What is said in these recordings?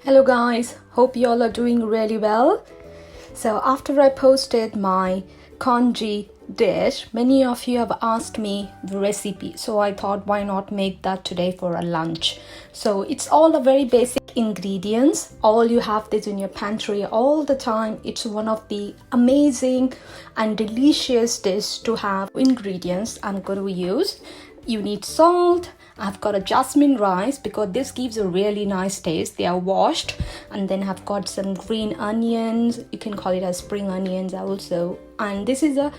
Hello guys, hope you all are doing really well. So after I posted my congee dish, many of you have asked me the recipe, so I thought why not make that today for a lunch. So it's all a very basic ingredients, all you have this in your pantry all the time. It's one of the amazing and delicious dish to have ingredients I'm going to use. You need salt. I've got a jasmine rice because this gives a really nice taste. They are washed, and then I've got some green onions. You can call it as spring onions also. And this is a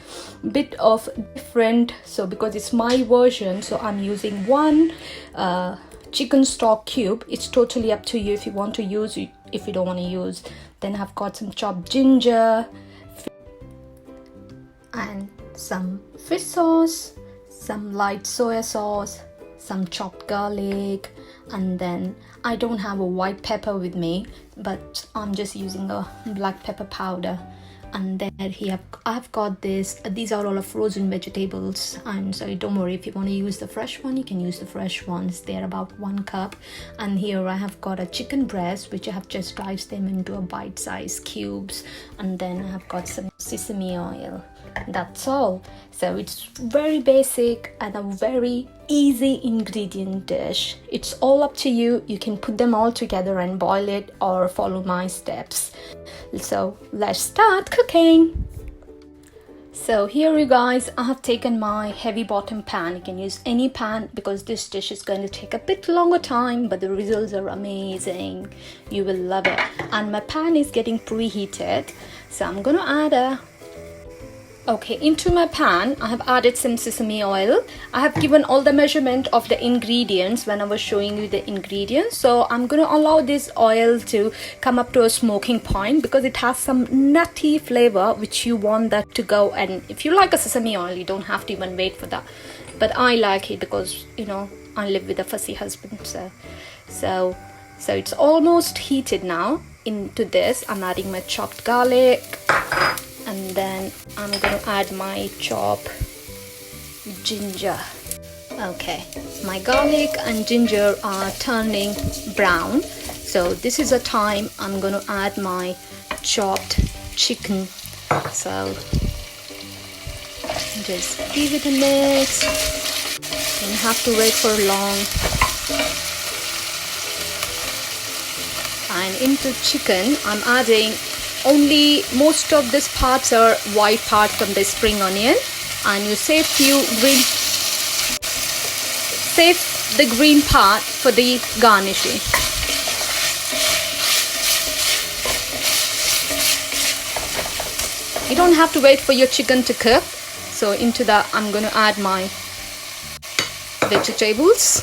bit of different, so because it's my version, so I'm using one chicken stock cube. It's totally up to you if you want to use it, if you don't want to use. Then I've got some chopped ginger and some fish sauce, some light soy sauce, some chopped garlic, and then I don't have a white pepper with me, but I'm just using a black pepper powder. And then I've got this, these are all of frozen vegetables, and so don't worry, if you want to use the fresh one, you can use the fresh ones. They're about 1 cup. And here I have got a chicken breast, which I have just sliced them into a bite-sized cubes, and then I have got some sesame oil. That's all. So it's very basic and a very easy ingredient dish. It's all up to you. You can put them all together and boil it or follow my steps. So let's start cooking. So here you guys, I have taken my heavy bottom pan. You can use any pan because this dish is going to take a bit longer time, but the results are amazing. You will love it. And my pan is getting preheated, so I'm gonna add into my pan I have added some sesame oil. I have given all the measurement of the ingredients when I was showing you the ingredients, so I'm going to allow this oil to come up to a smoking point because it has some nutty flavor which you want that to go. And if you like a sesame oil, you don't have to even wait for that, but I like it because, you know, I live with a fussy husband. So it's almost heated now. Into this I'm adding my chopped garlic, and then I'm going to add my chopped ginger. Okay, my garlic and ginger are turning brown, so this is a time I'm going to add my chopped chicken. So just give it a mix. Don't have to wait for long. And into chicken I'm adding only, most of these parts are white part from the spring onion, and you save the green part for the garnishing. You don't have to wait for your chicken to cook. So into that I'm going to add my vegetables.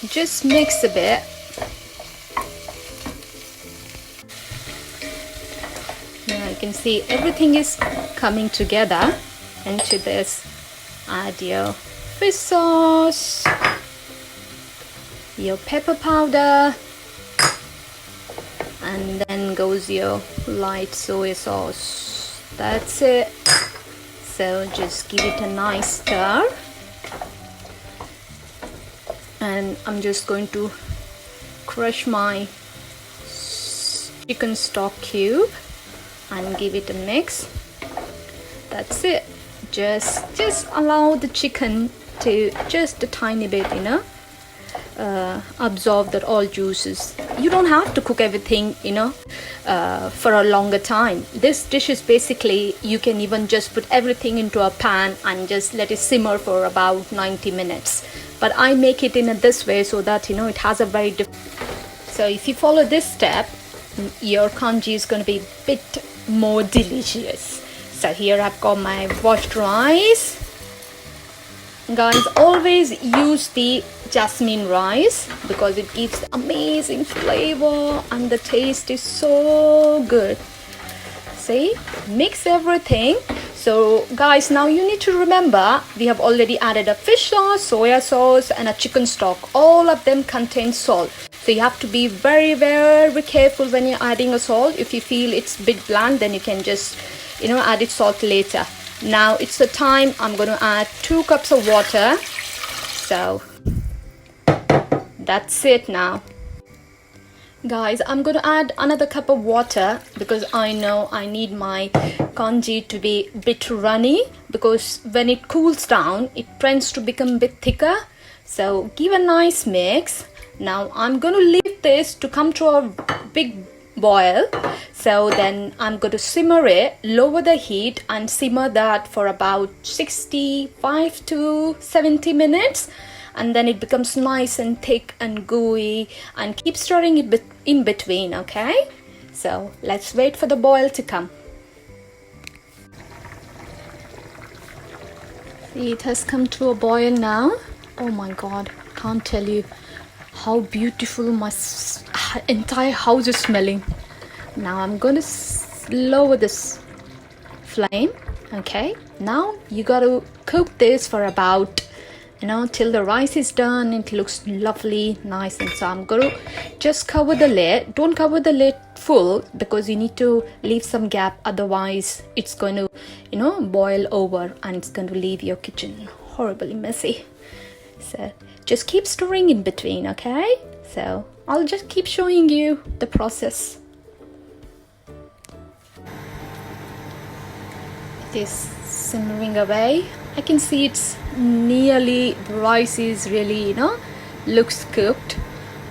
Just mix a bit. Now you can see everything is coming together. Into this add your fish sauce, your pepper powder, and then goes your light soy sauce. That's it. So just give it a nice stir. And I'm just going to crush my chicken stock cube and give it a mix. That's it. Just allow the chicken to just a tiny bit, you know, absorb that all juices. You don't have to cook everything, you know, for a longer time. This dish is basically, you can even just put everything into a pan and just let it simmer for about 90 minutes. But I make it in this way so that, you know, it has a very different. So if you follow this step, your congee is going to be a bit more delicious. So here I've got my washed rice. Guys, always use the jasmine rice because it gives amazing flavor and the taste is so good. See, mix everything. So guys, now you need to remember we have already added a fish sauce, soya sauce, and a chicken stock. All of them contain salt, so you have to be very, very careful when you're adding a salt. If you feel it's a bit bland, then you can just, you know, add it salt later. Now it's the time I'm going to add 2 cups of water. So That's it now. Guys, I'm going to add another cup of water because I know I need my congee to be a bit runny, because when it cools down it tends to become a bit thicker. So give a nice mix. Now I'm going to leave this to come to a big boil. So then I'm going to simmer it, lower the heat and simmer that for about 65 to 70 minutes. And then it becomes nice and thick and gooey, and keep stirring it in between, okay? So let's wait for the boil to come. See, it has come to a boil now. Oh my god, can't tell you how beautiful my entire house is smelling. Now I'm gonna lower this flame, okay? Now you gotta cook this for about, till the rice is done. It looks lovely, nice. And so I'm going to just cover the lid. Don't cover the lid full, because you need to leave some gap, otherwise it's going to boil over and it's going to leave your kitchen horribly messy. So just keep stirring in between, okay? So I'll just keep showing you the process. It is simmering away. I can see it's nearly, the rice is really, looks cooked,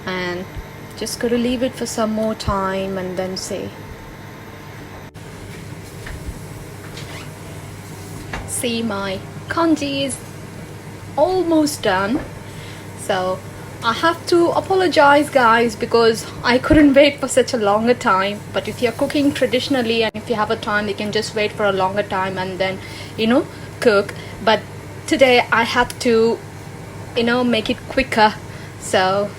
and just gotta leave it for some more time and then see my congee is almost done. So I have to apologize, guys, because I couldn't wait for such a longer time. But if you're cooking traditionally and if you have a time, you can just wait for a longer time and then cook. But today I have to make it quicker, so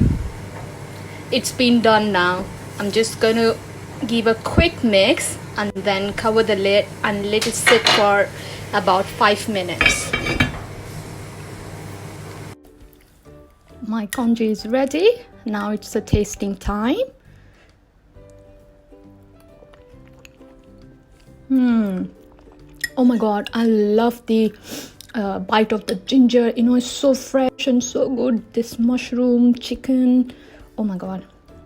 it's been done now. I'm just gonna give a quick mix and then cover the lid and let it sit for about 5 minutes. My congee is ready. Now it's the tasting time. Oh my god, I love the bite of the ginger. It's so fresh and so good. This mushroom, chicken, oh my god,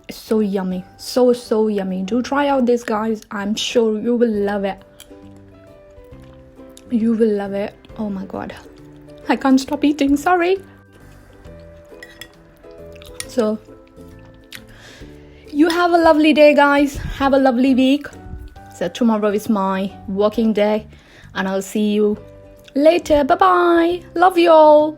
it's so yummy, so yummy. Do try out this, guys. I'm sure you will love it. You will love it. Oh my god, I can't stop eating, sorry. So you have a lovely day, guys. Have a lovely week. So tomorrow is my working day, and I'll see you later. Bye bye. Love you all.